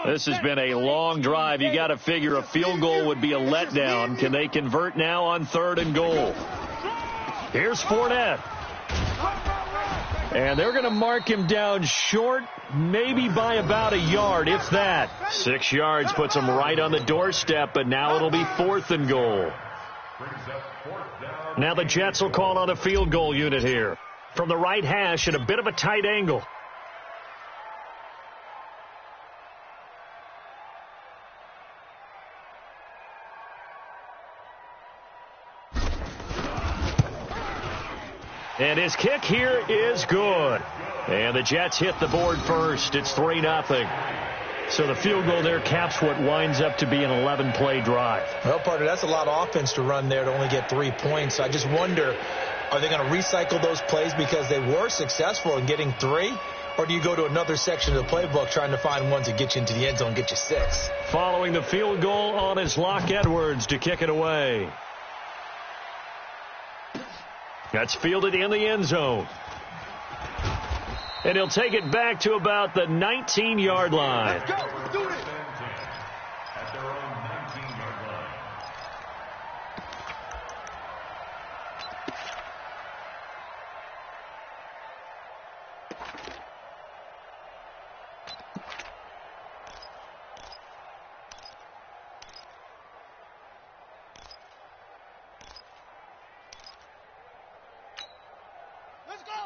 This has been a long drive. You got to figure a field goal would be a letdown. Can they convert now on 3rd and goal? Here's Fournette. And they're going to mark him down short, maybe by about a yard, if that. 6 yards puts him right on the doorstep, but now it'll be 4th and goal. Now the Jets will call on a field goal unit here. From the right hash at a bit of a tight angle. And his kick here is good. And the Jets hit the board first. It's 3-0. So the field goal there caps what winds up to be an 11-play drive. Well, partner, that's a lot of offense to run there to only get 3 points. I just wonder, are they going to recycle those plays because they were successful in getting 3? Or do you go to another section of the playbook trying to find one to get you into the end zone, get you 6? Following the field goal on is Locke Edwards to kick it away. That's fielded in the end zone. And he'll take it back to about the 19-yard line. Let's go. Let's do it. At their own 19-yard line.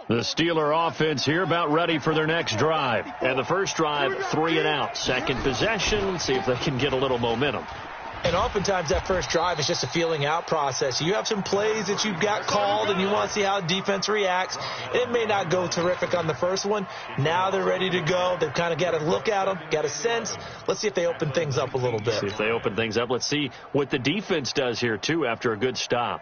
The Steeler offense here about ready for their next drive. And the first drive, 3 and out. Second possession, see if they can get a little momentum. And oftentimes that first drive is just a feeling out process. You have some plays that you've got called and you want to see how defense reacts. It may not go terrific on the first one. Now they're ready to go. They've kind of got to look at them, got a sense. Let's see if they open things up a little bit. See if they open things up. Let's see what the defense does here, too, after a good stop.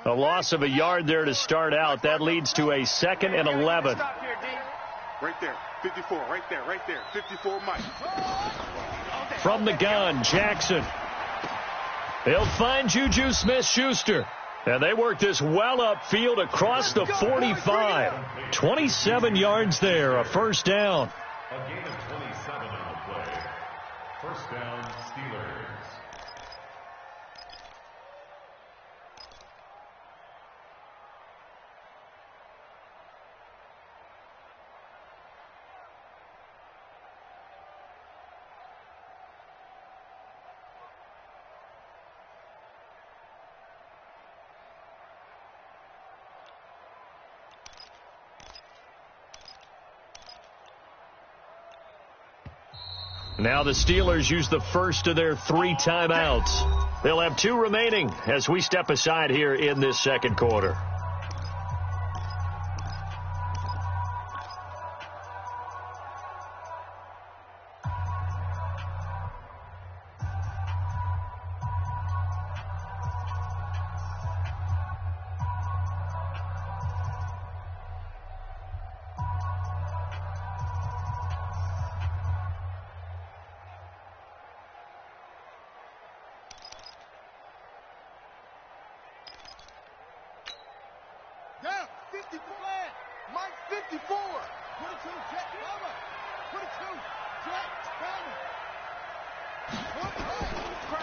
A loss of a yard there to start out. That leads to a 2nd and 11. Right there, 54, right there, 54, Mike. From the gun, Jackson. They'll find Juju Smith-Schuster. And they work this well upfield across the 45. 27 yards there, a first down. A gain of 27 on the play. First down, Steelers. Now the Steelers use the first of their 3 timeouts. They'll have 2 remaining as we step aside here in this second quarter.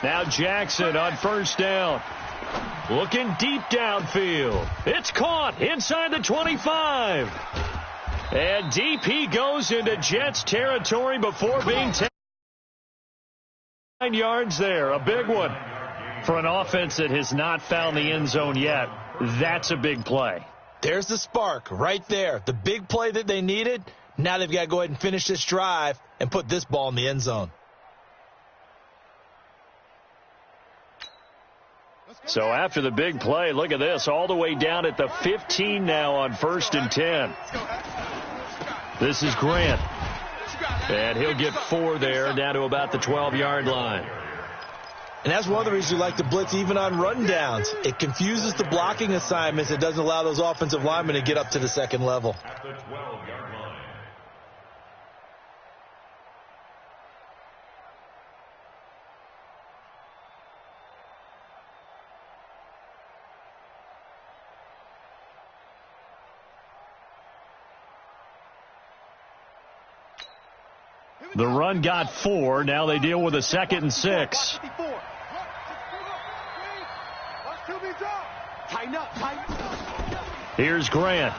Now Jackson on first down. Looking deep downfield. It's caught inside the 25. And deep he goes into Jets territory before being taken. 9 yards there. A big one for an offense that has not found the end zone yet. That's a big play. There's the spark right there. The big play that they needed. Now they've got to go ahead and finish this drive and put this ball in the end zone. So after the big play, look at this, all the way down at the 15 now on 1st and 10. This is Grant. And he'll get 4 there, down to about the 12-yard line. And that's one of the reasons you like to blitz even on rundowns. It confuses the blocking assignments. It doesn't allow those offensive linemen to get up to the second level. At the 12-yard line. The run got 4. Now they deal with a 2nd and 6. Here's Grant.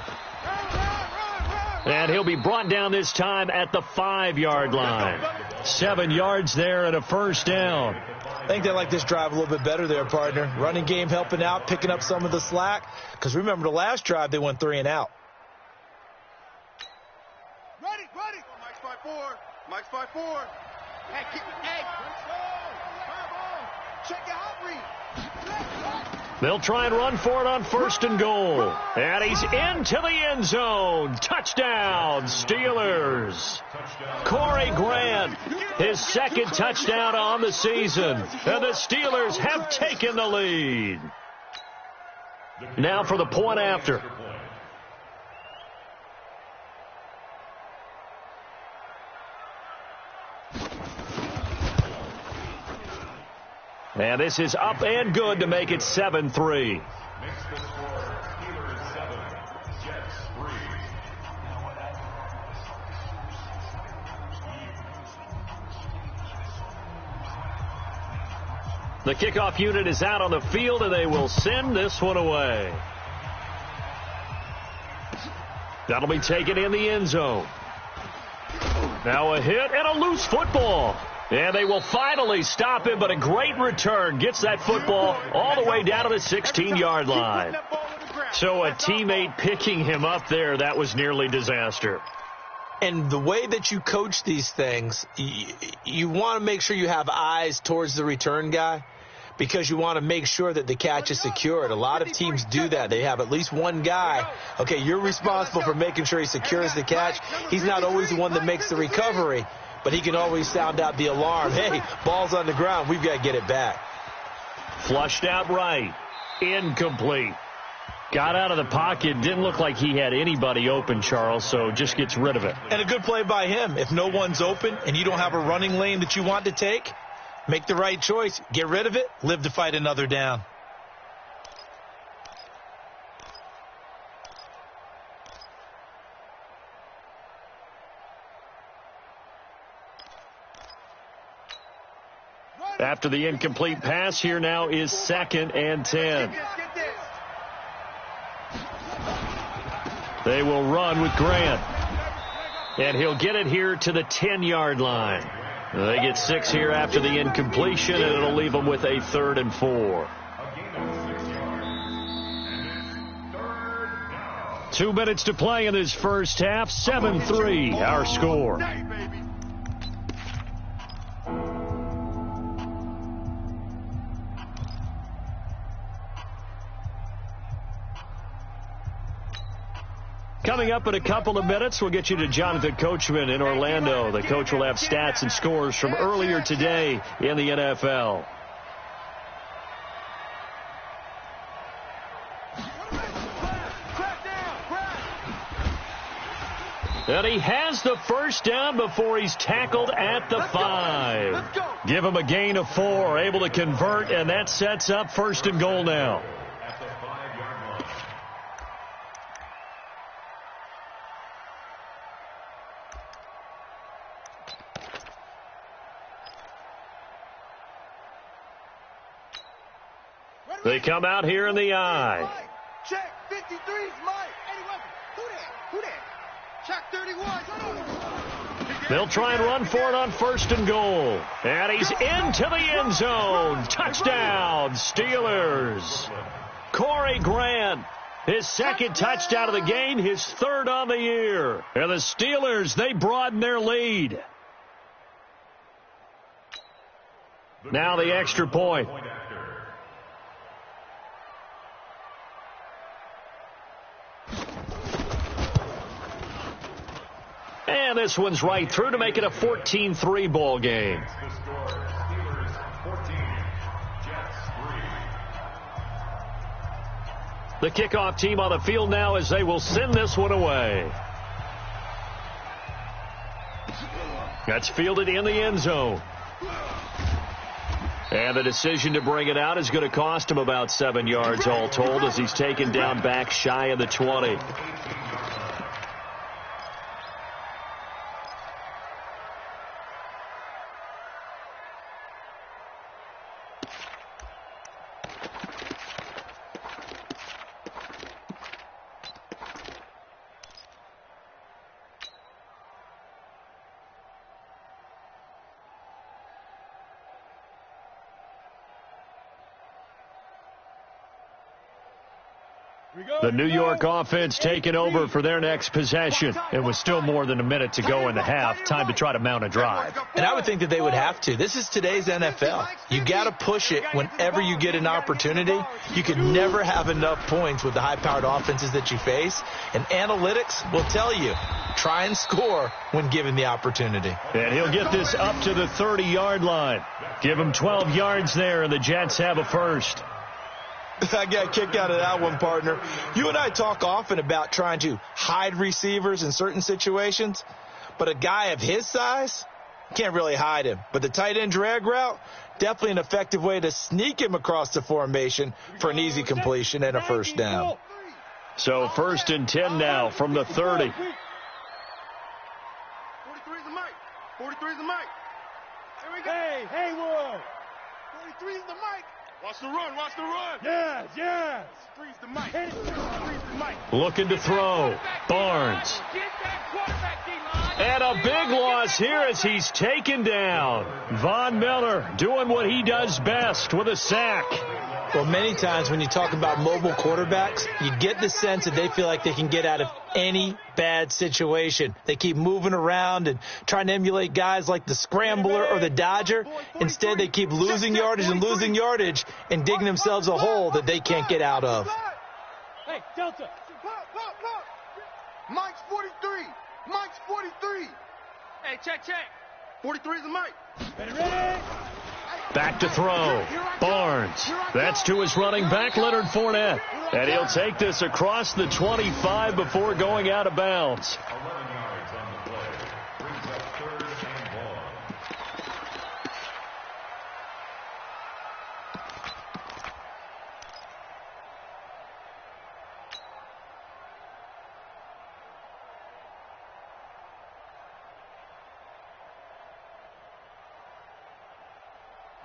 And he'll be brought down this time at the 5-yard line. 7 yards there and a first down. I think they like this drive a little bit better there, partner. Running game helping out, picking up some of the slack. Because remember, the last drive, they went 3 and out. Ready. Mike's 5-4. Mike's 5-4. Hey, check your hot read. They'll try and run for it on 1st and goal. And he's into the end zone. Touchdown, Steelers. Corey Grant, his 2nd touchdown on the season. And the Steelers have taken the lead. Now for the point after. And this is up and good to make it 7-3. Makes the score Steelers 7, Jets 3. The kickoff unit is out on the field, and they will send this one away. That'll be taken in the end zone. Now a hit and a loose football. And they will finally stop him, but a great return gets that football all the way down to the 16-yard line. So a teammate picking him up there, that was nearly disaster. And the way that you coach these things, you want to make sure you have eyes towards the return guy because you want to make sure that the catch is secured. A lot of teams do that. They have at least one guy. Okay, you're responsible for making sure he secures the catch. He's not always the one that makes the recovery, but he can always sound out the alarm. Hey, ball's on the ground. We've got to get it back. Flushed out right. Incomplete. Got out of the pocket. Didn't look like he had anybody open, Charles, so just gets rid of it. And a good play by him. If no one's open and you don't have a running lane that you want to take, make the right choice. Get rid of it. Live to fight another down. After the incomplete pass, here now is 2nd and 10. They will run with Grant. And he'll get it here to the 10-yard line. They get 6 here after the incompletion, and it'll leave them with a 3rd and 4. 2 minutes to play in this first half. 7-3, our score. Coming up in a couple of minutes, we'll get you to Jonathan Coachman in Orlando. The coach will have stats and scores from earlier today in the NFL. And he has the first down before he's tackled at the 5. Give him a gain of 4, able to convert, and that sets up 1st and goal now. They come out here in the eye. Check 53's Mike. Who that? Check 31. They'll try and run for it on 1st and goal. And he's into the end zone. Touchdown, Steelers. Corey Grant, his 2nd touchdown of the game, his 3rd on the year. And the Steelers, they broaden their lead. Now the extra point. And this one's right through to make it a 14-3 ball game. The kickoff team on the field now as they will send this one away. That's fielded in the end zone. And the decision to bring it out is going to cost him about 7 yards all told as he's taken down back shy of the 20. The New York offense taking over for their next possession. It was still more than a minute to go in the half. Time to try to mount a drive. And I would think that they would have to. This is today's NFL. You got to push it whenever you get an opportunity. You can never have enough points with the high-powered offenses that you face. And analytics will tell you, try and score when given the opportunity. And he'll get this up to the 30-yard line. Give him 12 yards there, and the Jets have a first. I got a kick out of that one, partner. You and I talk often about trying to hide receivers in certain situations, but a guy of his size can't really hide him. But the tight end drag route, definitely an effective way to sneak him across the formation for an easy completion and a first down. So 1st and 10 now from the 30. 43 is the mic. 43 is the mic. Here we go. Hey, Haywood. 43 is the mic. Watch the run. Watch the run. Yes, yes. Freeze the mic. Freeze the mic. Looking to throw. Barnes. And a big loss here as he's taken down. Von Miller doing what he does best with a sack. Well, many times when you talk about mobile quarterbacks, you get the sense that they feel like they can get out of any bad situation. They keep moving around and trying to emulate guys like the Scrambler or the Dodger. Instead, they keep losing yardage and digging themselves a hole that they can't get out of. Hey, Delta. Mike's 43. Mike's 43. Hey, check. 43 is the mic. Ready? Back to throw. Barnes. That's to his running back, Leonard Fournette. And he'll take this across the 25 before going out of bounds. 11 yards on the play. Brings up 3rd and long.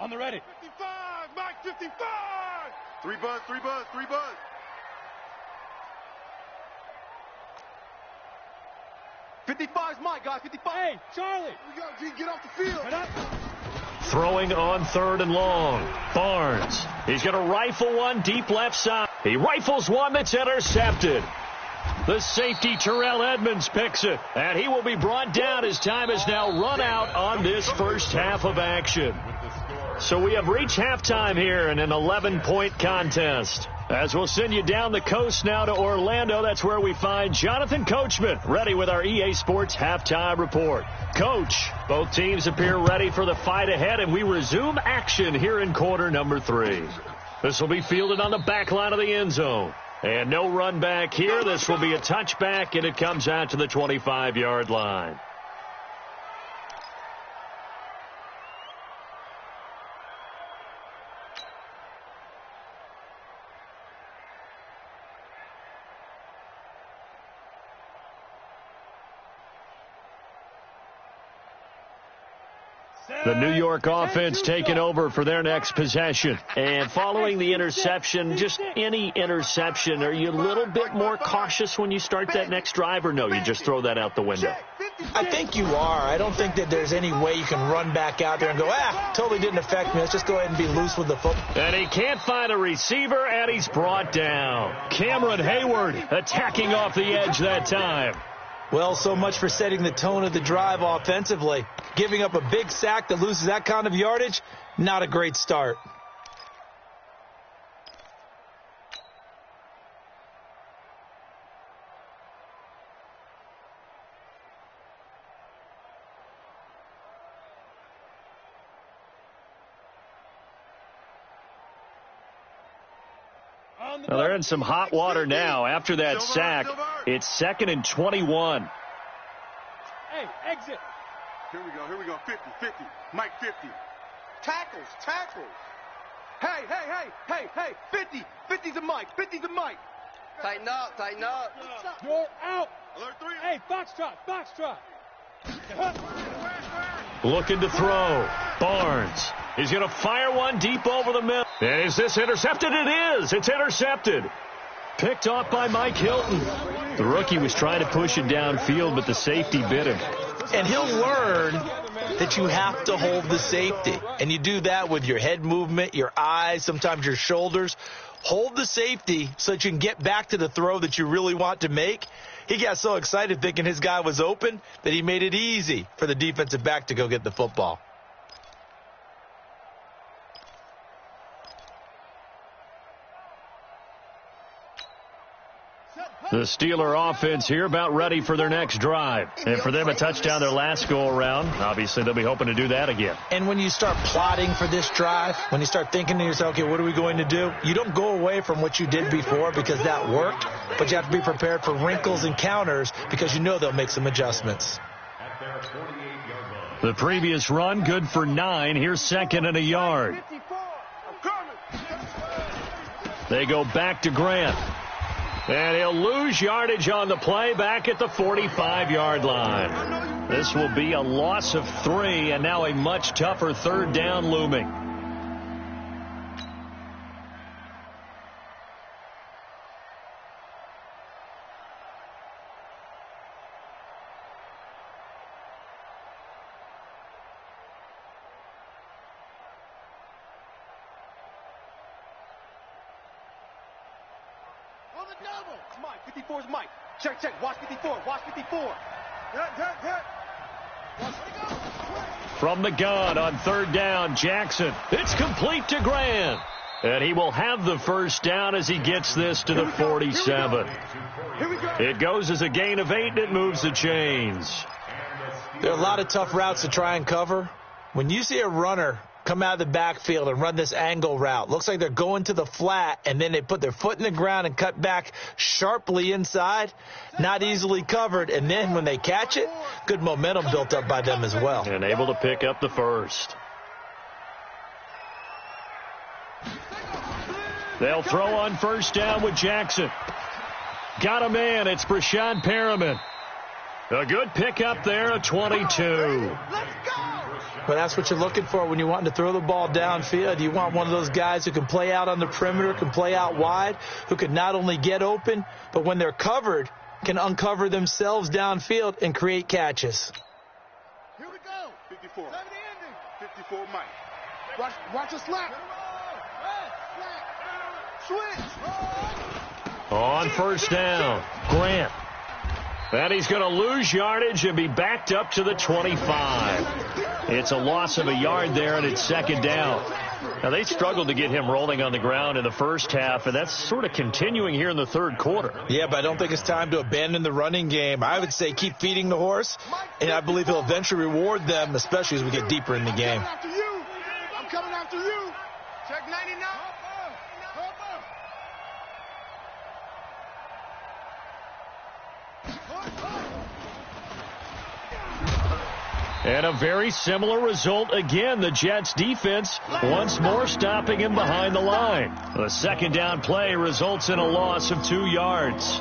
On the ready. 55. Mike 55. 3 buzz. 3 buzz. 3 buzz. 55's Mike, guys. 55. Hey, Charlie. We got G. Get off the field. Right up. Throwing on 3rd and long. Barnes. He's going to rifle one deep left side. He rifles one that's intercepted. The safety Terrell Edmonds picks it, and he will be brought down as time has now run out on this first half of action. So we have reached halftime here in an 11-point contest. As we'll send you down the coast now to Orlando, that's where we find Jonathan Coachman ready with our EA Sports halftime report. Coach, both teams appear ready for the fight ahead, and we resume action here in quarter number 3. This will be fielded on the back line of the end zone. And no run back here. This will be a touchback, and it comes out to the 25-yard line. The New York offense taking over for their next possession. And following the interception, just any interception, are you a little bit more cautious when you start that next drive, or no, you just throw that out the window? I think you are. I don't think that there's any way you can run back out there and go, totally didn't affect me. Let's just go ahead and be loose with the football. And he can't find a receiver, and he's brought down. Cameron Hayward attacking off the edge that time. Well, so much for setting the tone of the drive offensively. Giving up a big sack that loses that kind of yardage, not a great start. Well, they're in some hot water now. After that sack, it's 2nd and 21. Hey, exit. Here we go. 50. Mike, 50. Tackles. Hey. 50. 50's a Mike. Tighten up. You're out. Alert 3. Hey, foxtrot. Looking to throw. Barnes. He's going to fire one deep over the middle. And is this intercepted? It is. It's intercepted. Picked off by Mike Hilton. The rookie was trying to push it downfield, but the safety bit him. And he'll learn that you have to hold the safety. And you do that with your head movement, your eyes, sometimes your shoulders. Hold the safety so that you can get back to the throw that you really want to make. He got so excited thinking his guy was open that he made it easy for the defensive back to go get the football. The Steeler offense here about ready for their next drive. And for them, a touchdown their last go-around. Obviously, they'll be hoping to do that again. And when you start plotting for this drive, when you start thinking to yourself, okay, what are we going to do? You don't go away from what you did before because that worked, but you have to be prepared for wrinkles and counters because you know they'll make some adjustments. The previous run, good for 9. Here's 2nd and a yard. They go back to Grant. And he'll lose yardage on the play back at the 45-yard line. This will be a loss of 3, and now a much tougher 3rd down looming. Mike, 54's Mike. Check. Watch 54. From the gun on 3rd down, Jackson. It's complete to Grant. And he will have the first down as he gets this to the 47. It goes as a gain of 8, and it moves the chains. There are a lot of tough routes to try and cover. When you see a runner come out of the backfield and run this angle route, looks like they're going to the flat, and then they put their foot in the ground and cut back sharply inside, not easily covered, and then when they catch it, good momentum built up by them as well. And able to pick up the first. They'll throw on 1st down with Jackson. Got a man. It's Brashad Perriman. A good pickup there at 22. Well, that's what you're looking for when you want to throw the ball downfield. You want one of those guys who can play out on the perimeter, can play out wide, who can not only get open, but when they're covered, can uncover themselves downfield and create catches. Here we go. 54. 54 Mike. Watch a slap. Switch. On 1st down, Grant. And he's going to lose yardage and be backed up to the 25. It's a loss of a yard there, and it's 2nd down. Now, they struggled to get him rolling on the ground in the first half, and that's sort of continuing here in the 3rd quarter. Yeah, but I don't think it's time to abandon the running game. I would say keep feeding the horse, and I believe he'll eventually reward them, especially as we get deeper in the game. I'm coming after you. Check 99. And a very similar result again. The Jets defense once more stopping him behind the line. The 2nd down play results in a loss of 2 yards.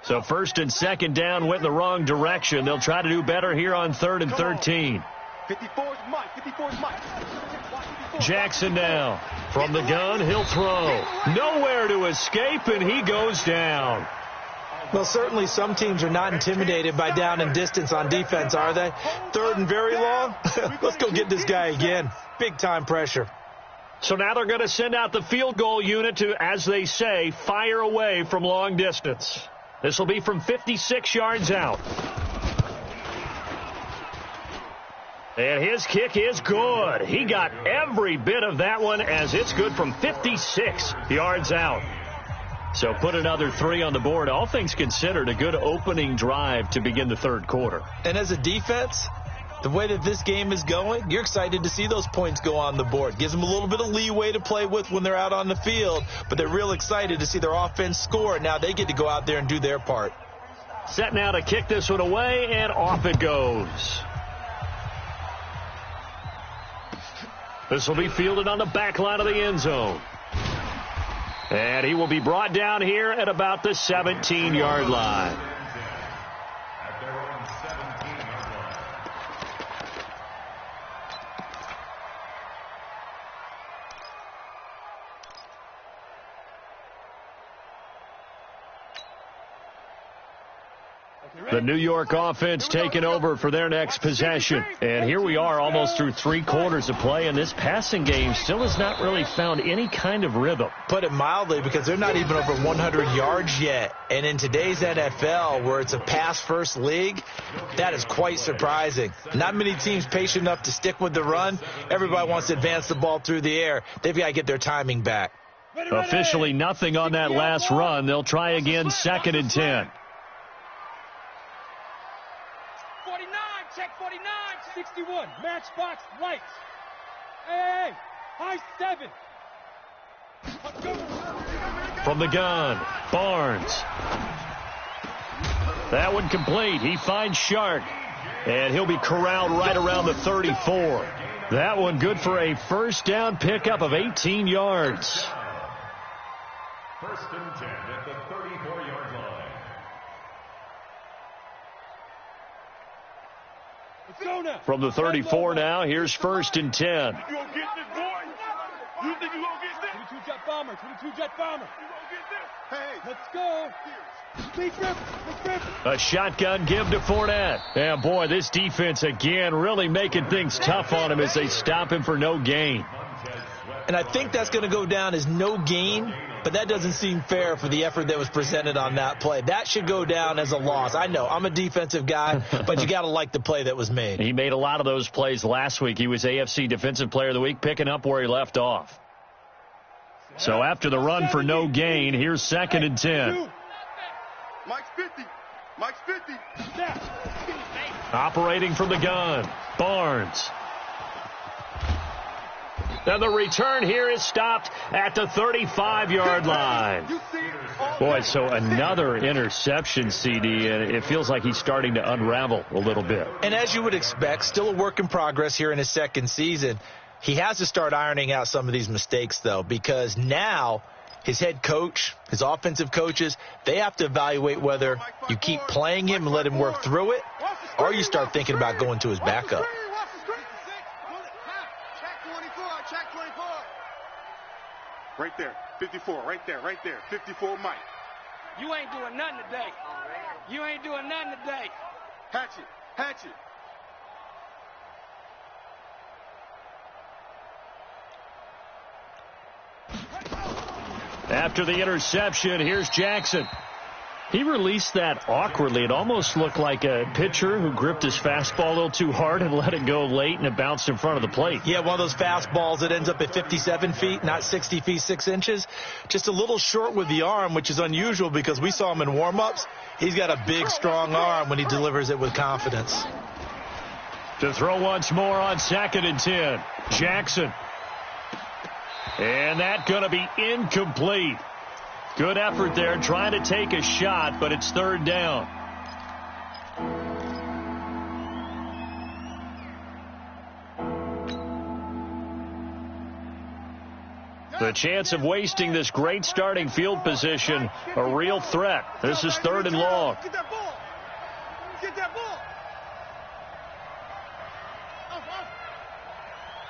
So 1st and 2nd down went in the wrong direction. They'll try to do better here on 3rd and 13. 54's Mike. Jackson now. From the gun, he'll throw. Nowhere to escape, and he goes down. Well, certainly some teams are not intimidated by down and distance on defense, are they? 3rd and very long? Let's go get this guy again. Big-time pressure. So now they're going to send out the field goal unit to, as they say, fire away from long distance. This will be from 56 yards out. And his kick is good. He got every bit of that one as it's good from 56 yards out. So put another 3 on the board. All things considered, a good opening drive to begin the third quarter. And as a defense, the way that this game is going, you're excited to see those points go on the board. Gives them a little bit of leeway to play with when they're out on the field, but they're real excited to see their offense score. Now they get to go out there and do their part. Set now to kick this one away, and off it goes. This will be fielded on the back line of the end zone. And he will be brought down here at about the 17-yard line. The New York offense taking over for their next possession. And here we are almost through 3 quarters of play, and this passing game still has not really found any kind of rhythm. Put it mildly, because they're not even over 100 yards yet. And in today's NFL, where it's a pass-first league, that is quite surprising. Not many teams patient enough to stick with the run. Everybody wants to advance the ball through the air. They've got to get their timing back. Officially nothing on that last run. They'll try again, 2nd and 10. 61, matchbox lights. Hey, high 7. From the gun, Barnes. That one complete. He finds Shark, and he'll be corralled right around the 34. That one good for a first down pickup of 18 yards. 1st and 10 at the 34-yard line. From the 34 now, here's 1st and 10. You gonna get this, boy? You think you gonna get this? 22 jet bomber, 22 jet bomber. You gonna get this? Hey, Let's go. Big rip. A shotgun give to Fournette. Yeah, boy, this defense again really making things tough on him as they stop him for no gain. And I think that's going to go down as no gain, but that doesn't seem fair for the effort that was presented on that play. That should go down as a loss. I know, I'm a defensive guy, but you got to like the play that was made. He made a lot of those plays last week. He was AFC Defensive Player of the Week, picking up where he left off. So after the run for no gain, here's 2nd and 10. Mike's 50. Mike's 50. Operating from the gun, Barnes. Now the return here is stopped at the 35-yard line. Boy, so another interception, CD, and it feels like he's starting to unravel a little bit. And as you would expect, still a work in progress here in his 2nd season. He has to start ironing out some of these mistakes, though, because now his head coach, his offensive coaches, they have to evaluate whether you keep playing him and let him work through it, or you start thinking about going to his backup. Right there, 54, right there, 54 Mike. You ain't doing nothing today. You ain't doing nothing today. Hatchet. After the interception, here's Jackson. He released that awkwardly. It almost looked like a pitcher who gripped his fastball a little too hard and let it go late, and it bounced in front of the plate. Yeah, one of those fastballs that ends up at 57 feet, not 60 feet, 6 inches. Just a little short with the arm, which is unusual because we saw him in warm-ups. He's got a big, strong arm when he delivers it with confidence. To throw once more on 2nd and 10. Jackson. And that's going to be incomplete. Good effort there, trying to take a shot, but it's 3rd down. The chance of wasting this great starting field position, a real threat. This is 3rd and long. Get that ball. Get that ball.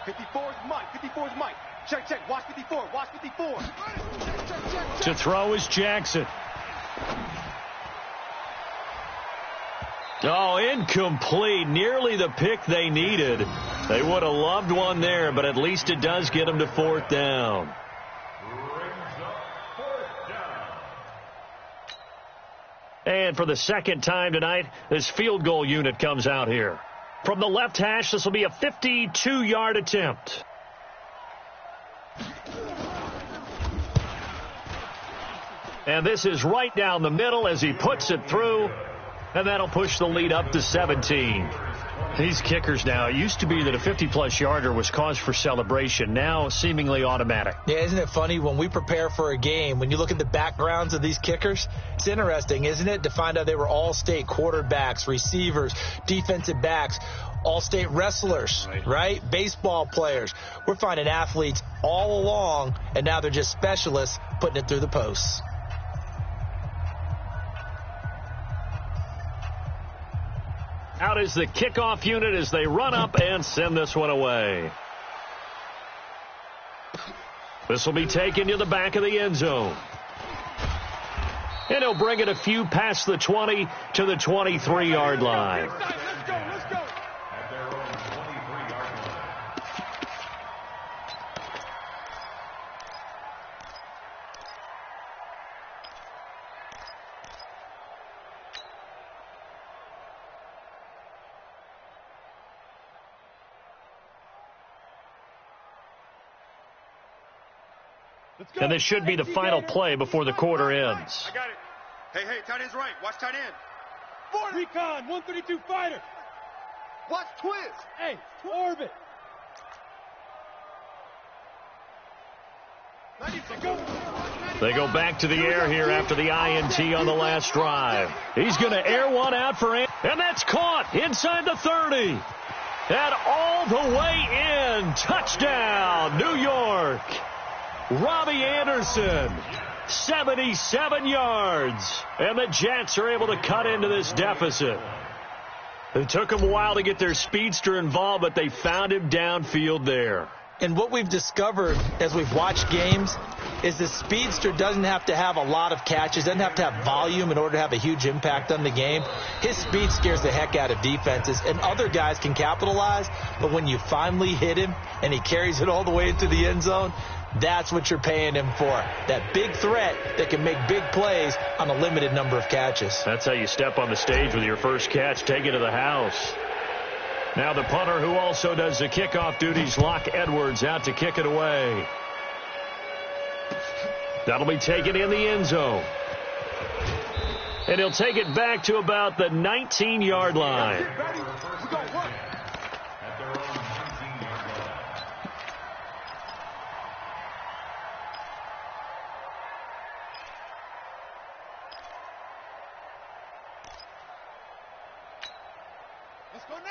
54 is Mike. 54 is Mike. Check. Watch 54. Watch 54. To throw is Jackson. Oh, incomplete. Nearly the pick they needed. They would have loved one there, but at least it does get them to 4th down. And for the 2nd time tonight, this field goal unit comes out here. From the left hash, this will be a 52-yard attempt. And this is right down the middle as he puts it through. And that'll push the lead up to 17. These kickers now, it used to be that a 50-plus yarder was cause for celebration. Now seemingly automatic. Yeah, isn't it funny when we prepare for a game, when you look at the backgrounds of these kickers, it's interesting, isn't it, to find out they were all-state quarterbacks, receivers, defensive backs, all-state wrestlers, right? Baseball players. We're finding athletes all along, and now they're just specialists putting it through the posts. Out is the kickoff unit as they run up and send this one away. This will be taken to the back of the end zone. And he'll bring it a few past the 20 to the 23-yard line. Let's go. At their own 23-yard line. And this should be the final play before the quarter ends. I got it. Hey, tight end's right. Watch tight end. Recon, 132 fighter. Watch twist. Hey, orbit. They go back to the air here after the INT on the last drive. He's going to air one out for him. And that's caught inside the 30. And all the way in. Touchdown, New York. Robbie Anderson, 77 yards. And the Jets are able to cut into this deficit. It took them a while to get their speedster involved, but they found him downfield there. And what we've discovered as we've watched games is the speedster doesn't have to have a lot of catches, doesn't have to have volume in order to have a huge impact on the game. His speed scares the heck out of defenses, and other guys can capitalize, but when you finally hit him and he carries it all the way into the end zone, that's what you're paying him for. That big threat that can make big plays on a limited number of catches. That's how you step on the stage with your first catch, take it to the house. Now the punter who also does the kickoff duties, Locke Edwards, out to kick it away. That'll be taken in the end zone. And he'll take it back to about the 19-yard line.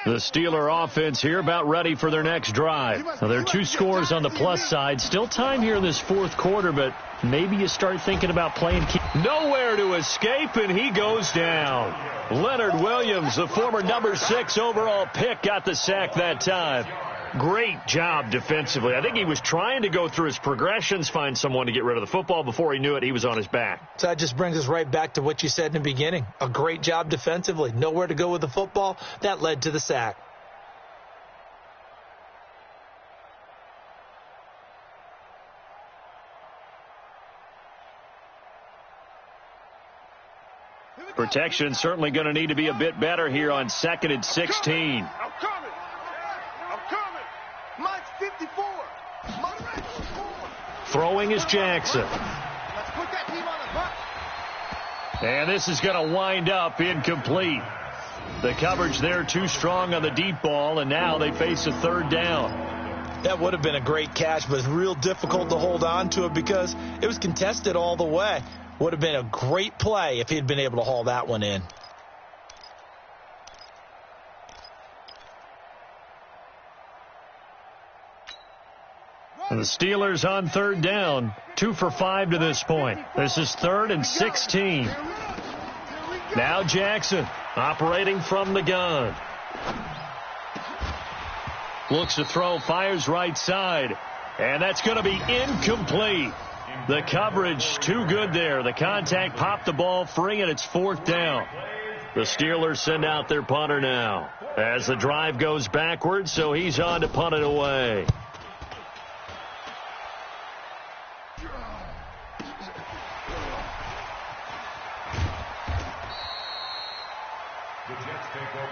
The Steeler offense here about ready for their next drive. Now, there are 2 scores on the plus side. Still time here in this fourth quarter, but maybe you start thinking about playing. Nowhere to escape, and he goes down. Leonard Williams, the former number 6 overall pick, got the sack that time. Great job defensively. I think he was trying to go through his progressions, find someone to get rid of the football. Before he knew it, he was on his back. So that just brings us right back to what you said in the beginning. A great job defensively. Nowhere to go with the football. That led to the sack. Protection certainly going to need to be a bit better here on 2nd and 16. I'm coming. Mike's 54. Throwing is Jackson. Let's put that team on the bus. And this is going to wind up incomplete. The coverage there too strong on the deep ball, and now they face a third down. That would have been a great catch, but it's real difficult to hold on to it because it was contested all the way. Would have been a great play if he had been able to haul that one in. And the Steelers on third down, 2 for 5 to this point. This is 3rd and 16. Now Jackson operating from the gun. Looks to throw, fires right side. And that's going to be incomplete. The coverage too good there. The contact popped the ball free, and it's 4th down. The Steelers send out their punter now as the drive goes backwards, so he's on to punt it away.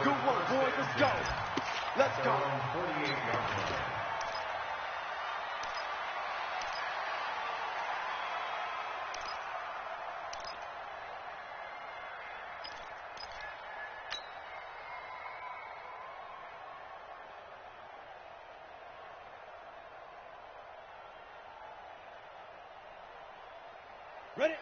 Good work, boys. Let's go. Let's go.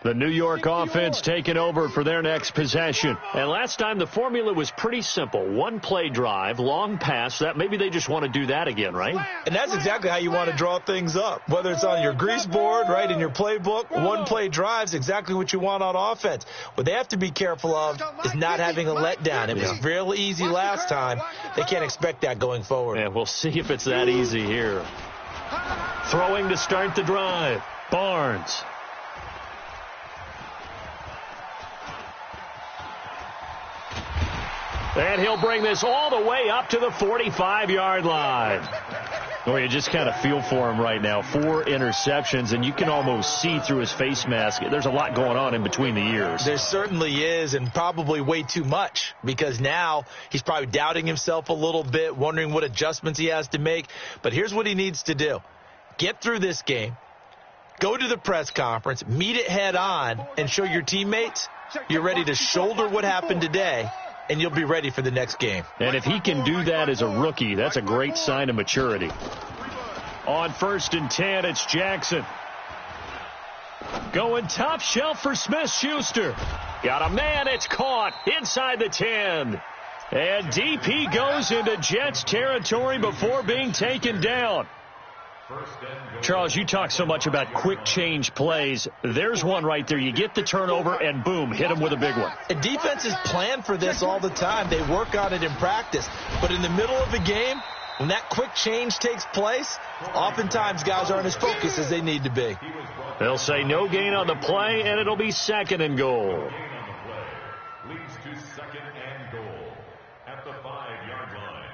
The New York offense taking over for their next possession. And last time the formula was pretty simple. One play drive, long pass. That maybe they just want to do that again, right? And that's exactly how you want to draw things up. Whether it's on your grease board, right, in your playbook, one play drive is exactly what you want on offense. What they have to be careful of is not having a letdown. It was real easy last time. They can't expect that going forward. Yeah, we'll see if it's that easy here. Throwing to start the drive. Barnes. And he'll bring this all the way up to the 45-yard line. Well, you just kind of feel for him right now. 4 interceptions, and you can almost see through his face mask. There's a lot going on in between the ears. There certainly is, and probably way too much, because now he's probably doubting himself a little bit, wondering what adjustments he has to make. But here's what he needs to do. Get through this game, go to the press conference, meet it head on, and show your teammates you're ready to shoulder what happened today, and you'll be ready for the next game. And if he can do that as a rookie, that's a great sign of maturity. On 1st and 10, it's Jackson. Going top shelf for Smith-Schuster. Got a man, it's caught inside the 10. And deep he goes into Jets territory before being taken down. Charles, you talk so much about quick change plays. There's one right there. You get the turnover, and boom, hit him with a big one. And defenses plan for this all the time. They work on it in practice. But in the middle of the game, when that quick change takes place, oftentimes guys aren't as focused as they need to be. They'll say no gain on the play, and it'll be 2nd and goal. Leads to 2nd and goal at the 5-yard line.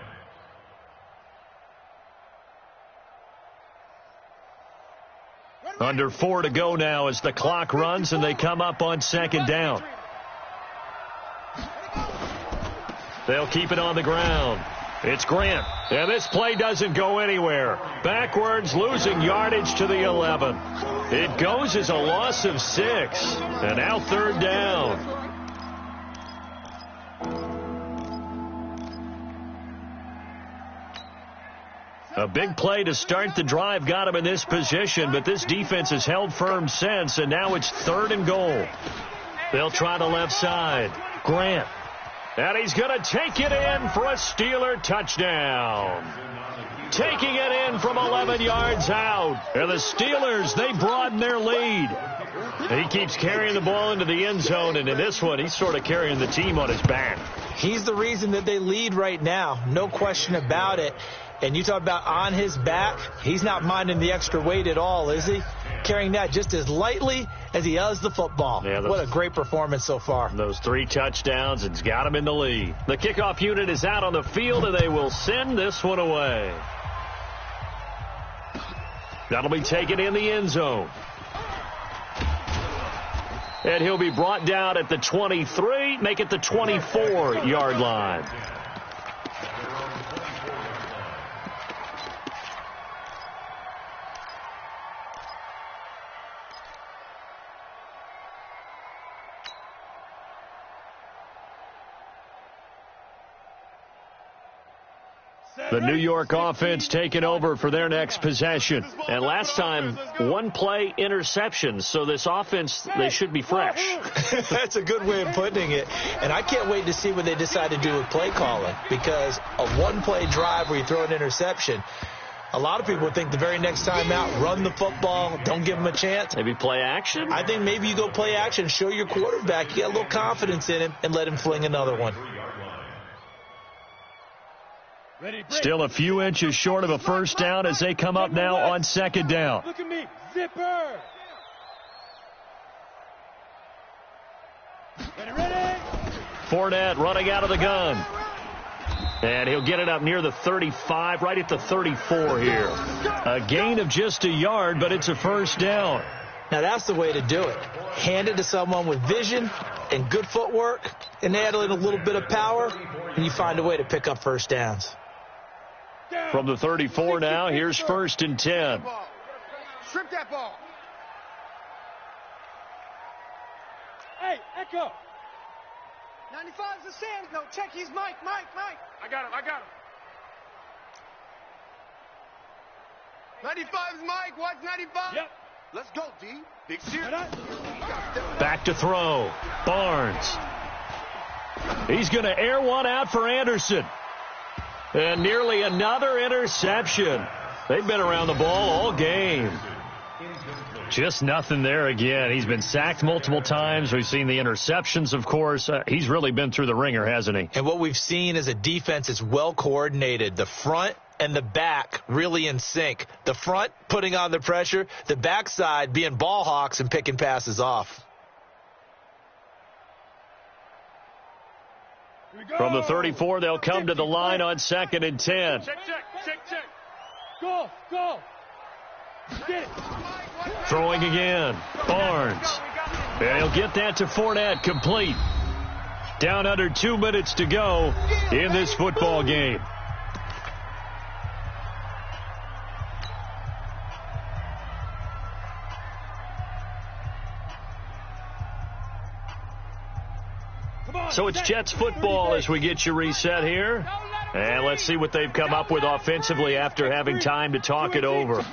Under 4 to go now as the clock runs and they come up on 2nd down. They'll keep it on the ground. It's Grant. And this play doesn't go anywhere. Backwards, losing yardage to the 11. It goes as a loss of 6. And now 3rd down. A big play to start the drive got him in this position, but this defense has held firm since, and now it's 3rd and goal. They'll try the left side. Grant. And he's going to take it in for a Steeler touchdown. Taking it in from 11 yards out. And the Steelers, they broaden their lead. He keeps carrying the ball into the end zone, and in this one, he's sort of carrying the team on his back. He's the reason that they lead right now. No question about it. And you talk about on his back, he's not minding the extra weight at all, is he? Carrying that just as lightly as he does the football. Yeah, what a great performance so far. Those 3 touchdowns, it's got him in the lead. The kickoff unit is out on the field, and they will send this one away. That'll be taken in the end zone. And he'll be brought down at the 23, make it the 24-yard line. The New York offense taking over for their next possession. And last time, 1 play interception. So this offense, they should be fresh. That's a good way of putting it. And I can't wait to see what they decide to do with play calling. Because a 1-play drive where you throw an interception, a lot of people think the very next time out, run the football, don't give them a chance. Maybe play action? I think maybe you go play action, show your quarterback, you get a little confidence in him, and let him fling another one. Still a few inches short of a first down as they come up now on 2nd down. Look at me, zipper. Ready. Fournette running out of the gun. And he'll get it up near the 35, right at the 34 here. A gain of just a yard, but it's a first down. Now that's the way to do it. Hand it to someone with vision and good footwork, and add in a little bit of power, and you find a way to pick up first downs. From the 34 now, here's 1st and 10. Strip that ball. Hey, Echo. 95's the Sam. No, check. He's Mike. I got him. 95's Mike. What's 95? Yep. Let's go, D. Big series. Back to throw. Barnes. He's going to air one out for Anderson. And nearly another interception. They've been around the ball all game. Just nothing there again. He's been sacked multiple times. We've seen the interceptions, of course. He's really been through the ringer, hasn't he? And what we've seen is a defense that's well coordinated. The front and the back really in sync. The front putting on the pressure, the backside being ball hawks and picking passes off. From the 34, they'll come to the line on 2nd and 10. Check. Go. Get it. Throwing again. Barnes. And he'll get that to Fournette, complete. Down under 2 minutes to go in this football game. So it's Jets football as we get you reset here. And let's see what they've come up with offensively after having time to talk it over.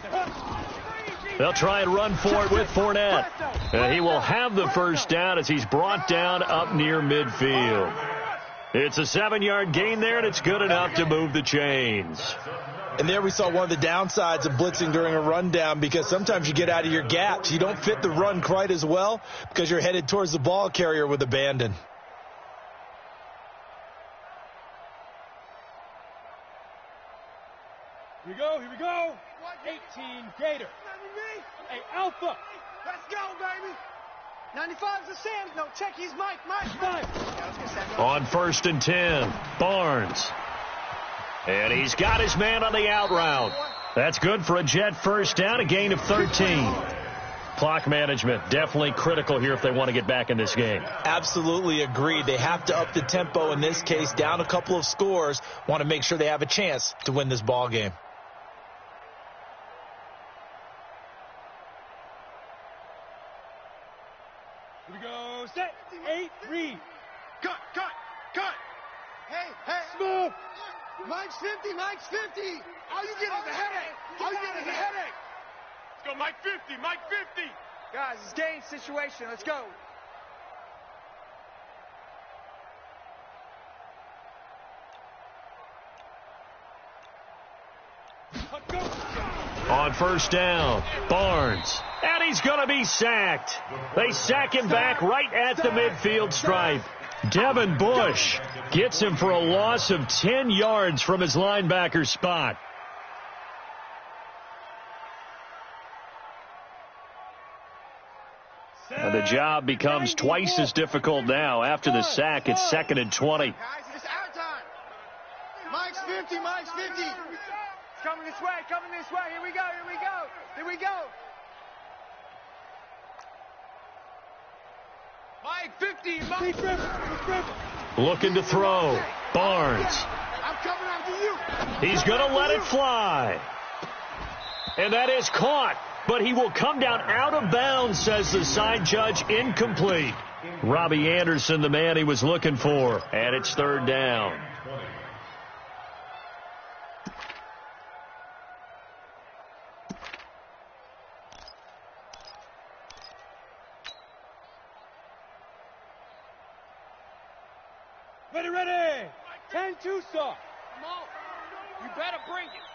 They'll try and run for it with Fournette. And he will have the first down as he's brought down up near midfield. It's a 7-yard gain there, and it's good enough to move the chains. And there we saw one of the downsides of blitzing during a rundown, because sometimes you get out of your gaps. You don't fit the run quite as well because you're headed towards the ball carrier with abandon. Here we go. 18 Gator. Hey, Alpha. Let's go, baby. 95's the Sam. No, check. He's Mike. On 1st and 10, Barnes. And he's got his man on the out route. That's good for a Jet first down, a gain of 13. Clock management definitely critical here if they want to get back in this game. Absolutely agreed. They have to up the tempo in this case, down a couple of scores. Want to make sure they have a chance to win this ball game. Here we go. Set. 8, read. Cut. Hey. Smooth. Mike's 50. How you getting the headache? Let's go, Mike 50. Guys, it's game situation. Let's go. On 1st down, Barnes. And he's going to be sacked. They sack him back right at the midfield stripe. Devin Bush gets him for a loss of 10 yards from his linebacker spot. And the job becomes twice as difficult now. After the sack, it's 2nd and 20. Guys, it's our time. Mike's 50. It's coming this way. Here we go. Mike 50. Looking to throw. Barnes. I'm coming after you. He's going to let it fly. And that is caught. But he will come down out of bounds, says the side judge. Incomplete. Robbie Anderson, the man he was looking for. And it's 3rd down. Ready. 10 Tucson. Come on. You better bring it.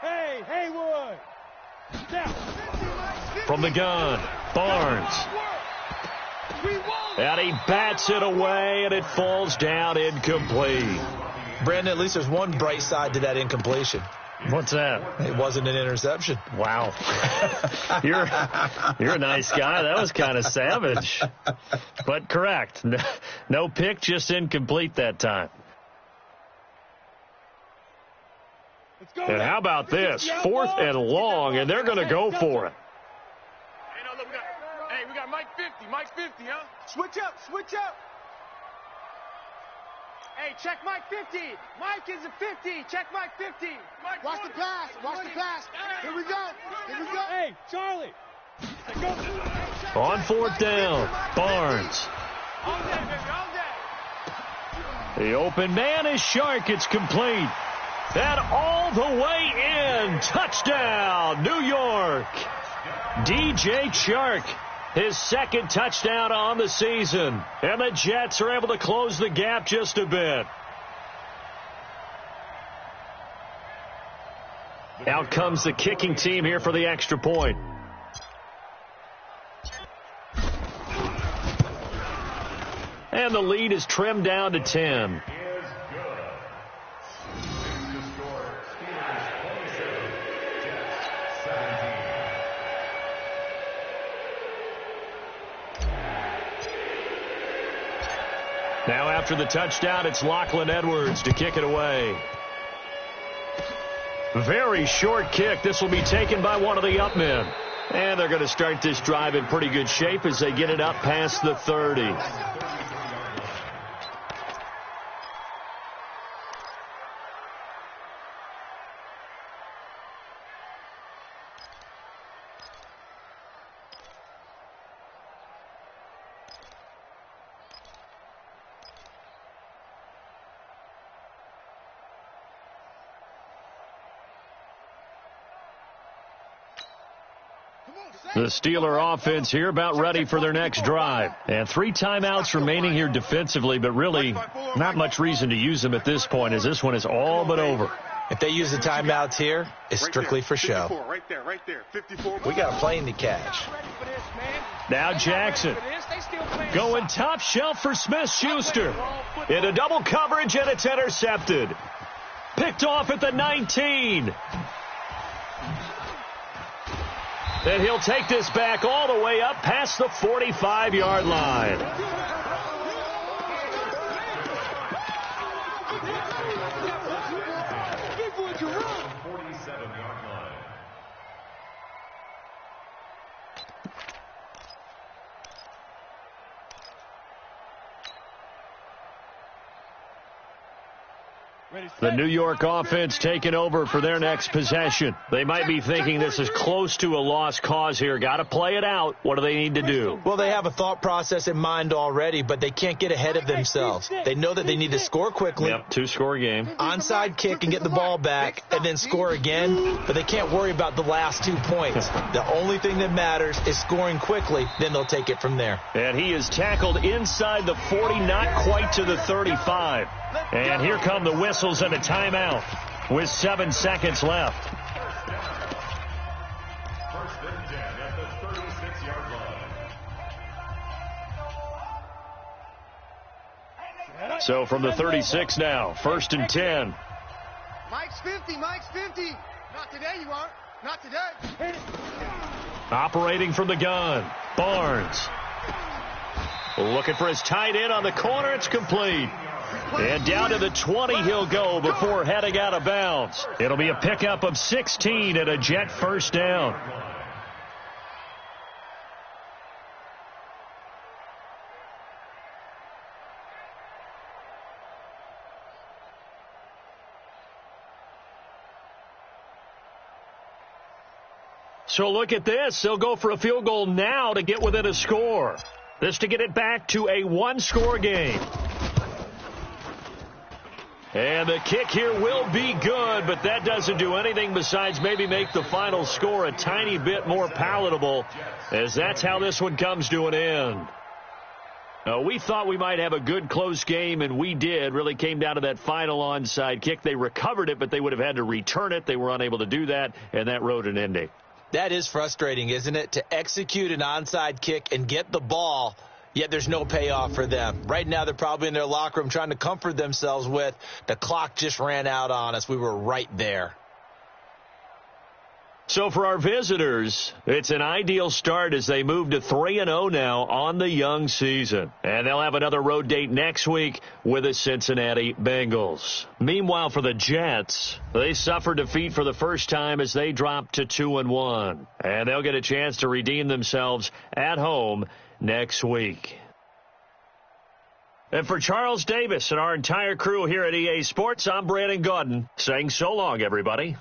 Hey, Haywood. Now. From the gun, Barnes. And he bats it away, and it falls down incomplete. Brandon, at least there's one bright side to that incompletion. What's that? It wasn't an interception. Wow. You're a nice guy. That was kind of savage. But correct. No pick, just incomplete that time. And how about this? 4th and long, and they're going to go for it. Hey, we got Mike 50. Mike 50, huh? Switch up. Hey, check Mike 50. Mike is a 50. Check Mike 50. Watch the pass. Here we go. Hey, Charlie. On 4th down, Barnes. All day, baby, all day. The open man is Shark. It's complete. And all the way in. Touchdown, New York. DJ Chark, his second touchdown on the season. And the Jets are able to close the gap just a bit. Out comes the kicking team here for the extra point. And the lead is trimmed down to 10. Now after the touchdown, it's Lachlan Edwards to kick it away. Very short kick. This will be taken by one of the up men. And they're going to start this drive in pretty good shape as they get it up past the 30. The Steeler offense here about ready for their next drive. And 3 timeouts remaining here defensively, but really not much reason to use them at this point as this one is all but over. If they use the timeouts here, it's strictly for show. Right there. 54. We got a plane to catch. Now Jackson going top shelf for Smith-Schuster. Into double coverage, and it's intercepted. Picked off at the 19. And he'll take this back all the way up past the 45-yard line. The New York offense taking over for their next possession. They might be thinking this is close to a lost cause here. Got to play it out. What do they need to do? Well, they have a thought process in mind already, but they can't get ahead of themselves. They know that they need to score quickly. Yep, 2-score game. Onside kick and get the ball back and then score again, but they can't worry about the last 2 points. The only thing that matters is scoring quickly, then they'll take it from there. And he is tackled inside the 40, not quite to the 35. And here come the whistles and a timeout with 7 seconds left. First and 10 at the 36-yard line. So from the 36 now, 1st and 10. Mike's 50. Not today, you aren't. Not today. Operating from the gun, Barnes. Looking for his tight end on the corner. It's complete. And down to the 20 he'll go before heading out of bounds. It'll be a pickup of 16 and a Jet first down. So look at this. They'll go for a field goal now to get within a score. This to get it back to a 1-score game. And the kick here will be good, but that doesn't do anything besides maybe make the final score a tiny bit more palatable, as that's how this one comes to an end. We thought we might have a good close game, and we did. Really came down to that final onside kick. They recovered it, but they would have had to return it. They were unable to do that, and that wrote an ending. That is frustrating, isn't it? To execute an onside kick and get the ball, yet there's no payoff for them. Right now, they're probably in their locker room trying to comfort themselves with, the clock just ran out on us. We were right there. So for our visitors, it's an ideal start as they move to 3-0 now on the young season. And they'll have another road date next week with the Cincinnati Bengals. Meanwhile, for the Jets, they suffered defeat for the first time as they dropped to 2-1. And they'll get a chance to redeem themselves at home next week. And for Charles Davis and our entire crew here at EA Sports, I'm Brandon Gaudin saying so long, everybody.